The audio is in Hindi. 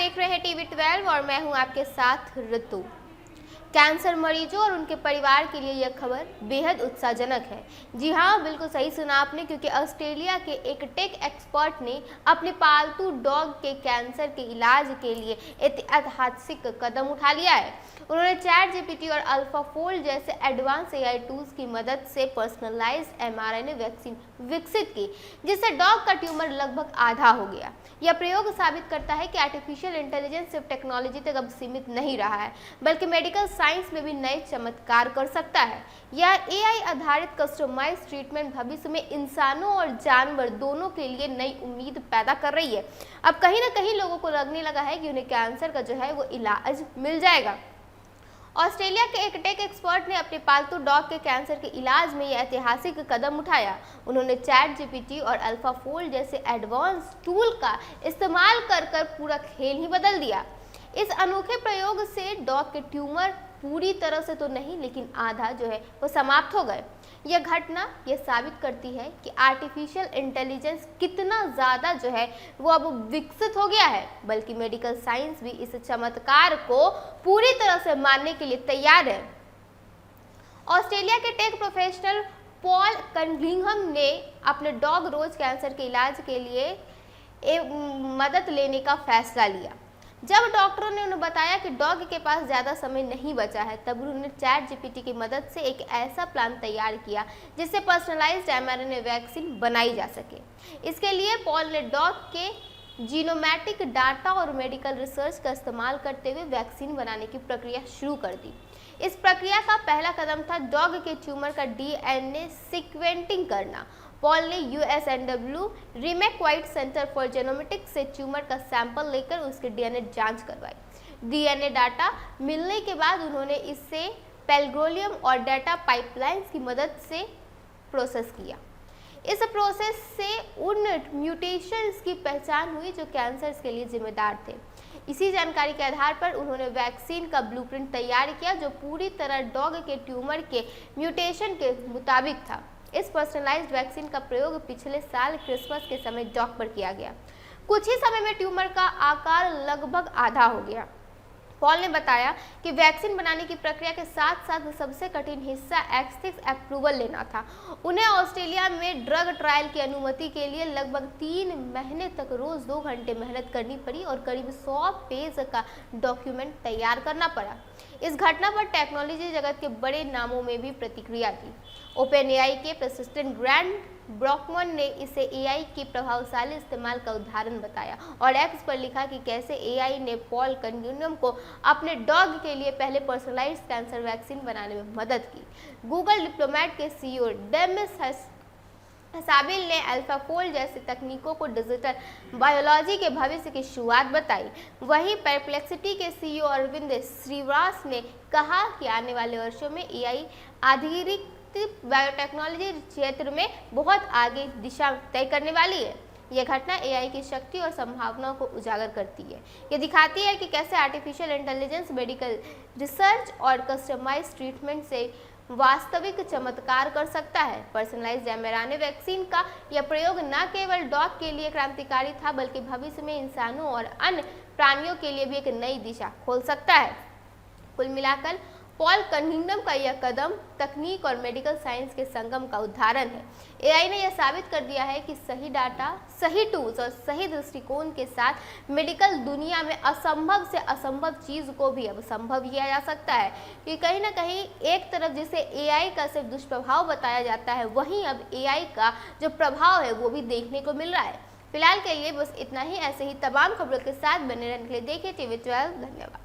देख रहे हैं टीवी 12 और मैं हूं आपके साथ ऋतु। कैंसर मरीजों और उनके परिवार के लिए यह खबर बेहद उत्साहजनक है। जी हाँ, बिल्कुल सही सुना आपने, क्योंकि ऑस्ट्रेलिया के एक टेक एक्सपर्ट ने अपने पालतू डॉग के कैंसर के इलाज के लिए ऐतिहासिक कदम उठा लिया है। उन्होंने चैट जीपीटी और अल्फाफोल्ड जैसे एडवांस एआई टूल्स की मदद से पर्सनलाइज्ड एमआरएनए वैक्सीन विकसित की, जिससे डॉग का ट्यूमर लगभग आधा हो गया। यह प्रयोग साबित करता है कि आर्टिफिशियल इंटेलिजेंस सिर्फ टेक्नोलॉजी तक अब सीमित नहीं रहा है, बल्कि मेडिकल साइंस में भी नए चमत्कार कर सकता है। यह एआई आधारित कस्टमाइज्ड ट्रीटमेंट भविष्य में इंसानों और जानवर दोनों के लिए नई उम्मीद पैदा कर रही है। अब कहीं ना कहीं लोगों को लगने लगा है कि उन्हें कैंसर का जो है वो इलाज मिल जाएगा। ऑस्ट्रेलिया के एक टेक एक्सपर्ट ने अपने पालतू डॉग के कैंसर के इलाज में यह ऐतिहासिक कदम उठाया। उन्होंने चैट जीपीटी और अल्फाफोल्ड जैसे एडवांस टूल का इस्तेमाल कर पूरा खेल ही बदल दिया। इस अनोखे प्रयोग से डॉग के ट्यूमर पूरी तरह से तो नहीं, लेकिन आधा जो है वो समाप्त हो गए। यह घटना यह साबित करती है कि आर्टिफिशियल इंटेलिजेंस कितना ज़्यादा जो है वो अब विकसित हो गया है, बल्कि मेडिकल साइंस भी इस चमत्कार को पूरी तरह से मानने के लिए तैयार है। ऑस्ट्रेलिया के टेक प्रोफेशनल पॉल कनिंघम ने अपने डॉग रोज कैंसर के इलाज के लिए मदद लेने का फैसला लिया। जब डॉक्टरों ने उन्हें बताया कि डॉग के पास ज़्यादा समय नहीं बचा है, तब उन्होंने चैट जीपीटी की मदद से एक ऐसा प्लान तैयार किया जिससे पर्सनलाइज्ड एमआरएनए वैक्सीन बनाई जा सके। इसके लिए पॉल ने डॉग के जीनोमैटिक डाटा और मेडिकल रिसर्च का इस्तेमाल करते हुए वैक्सीन बनाने की प्रक्रिया शुरू कर दी। इस प्रक्रिया का पहला कदम था डॉग के ट्यूमर का डीएनए सीक्वेंटिंग करना। पॉल ने यूएसएनडब्ल्यू रीमेक सेंटर फॉर जेनोमिटिक्स से ट्यूमर का सैंपल लेकर उसके डीएनए जांच करवाई। डीएनए डाटा मिलने के बाद उन्होंने इसे पेल्ग्रोलियम और डाटा पाइपलाइंस की मदद से प्रोसेस किया। इस प्रोसेस से उन म्यूटेशंस की पहचान हुई जो कैंसर के लिए जिम्मेदार थे। इसी जानकारी के आधार पर उन्होंने वैक्सीन का ब्लूप्रिंट तैयार किया, जो पूरी तरह डॉग के ट्यूमर के म्यूटेशन के मुताबिक था। इस पर्सनलाइज्ड वैक्सीन का प्रयोग पिछले साल क्रिसमस के समय डॉग पर किया गया। कुछ ही समय में ट्यूमर का आकार लगभग आधा हो गया। पॉल ने बताया कि वैक्सीन बनाने की प्रक्रिया के साथ साथ सबसे कठिन हिस्सा एक्सेस अप्रूवल लेना था। उन्हें ऑस्ट्रेलिया में ड्रग ट्रायल की अनुमति के लिए लगभग 3 महीने तक रोज 2 घंटे मेहनत करनी पड़ी और करीब 100 पेज का डॉक्यूमेंट तैयार करना पड़ा। इस घटना पर टेक्नोलॉजी जगत के बड़े नामों में भी प्रतिक्रिया दी। ओपन एआई के प्रेसिडेंट ग्रैंड ब्रॉकमन ने इसे एआई के प्रभावशाली इस्तेमाल का उदाहरण बताया और एक्स पर लिखा कि कैसे एआई ने पॉल कनिंघम को अपने डॉग के लिए पहले पर्सनलाइज्ड कैंसर वैक्सीन बनाने में मदद की। गूगल डिप्लोमेट के सीईओ डेमिस हसाबिल ने अल्फाफोल्ड जैसी तकनीकों को डिजिटल बायोलॉजी के भविष्य की शुरुआत बताई। वहीं परप्लेक्सिटी के सीईओ अरविंद श्रीवास ने कहा कि आने वाले वर्षों में एआई आधारित बायोटेक्नोलॉजी क्षेत्र में बहुत आगे दिशा तय करने वाली है। यह घटना एआई की शक्ति और संभावनाओं को उजागर करती है। ये दिखाती है कि कैसे आर्टिफिशियल इंटेलिजेंस मेडिकल रिसर्च और कस्टमाइज्ड ट्रीटमेंट से वास्तविक चमत्कार कर सकता है। पर्सनलाइज्ड एमआरएनए वैक्सीन का यह प्रयोग न केवल डॉग के लिए क्रांतिकारी था, बल्कि भविष्य में इंसानों और अन्य प्राणियों के लिए भी एक नई दिशा खोल सकता है। कुल मिलाकर पॉल कनिंघम का यह कदम तकनीक और मेडिकल साइंस के संगम का उदाहरण है। एआई ने यह साबित कर दिया है कि सही डाटा, सही टूल्स और सही दृष्टिकोण के साथ मेडिकल दुनिया में असंभव से असंभव चीज को भी अब संभव किया जा सकता है। कि कहीं ना कहीं एक तरफ जिसे एआई का सिर्फ दुष्प्रभाव बताया जाता है, वहीं अब एआई का जो प्रभाव है वो भी देखने को मिल रहा है। फिलहाल के लिए बस इतना ही। ऐसे ही तमाम खबरों के साथ बने रहने के लिए देखिए टीवी 12। धन्यवाद।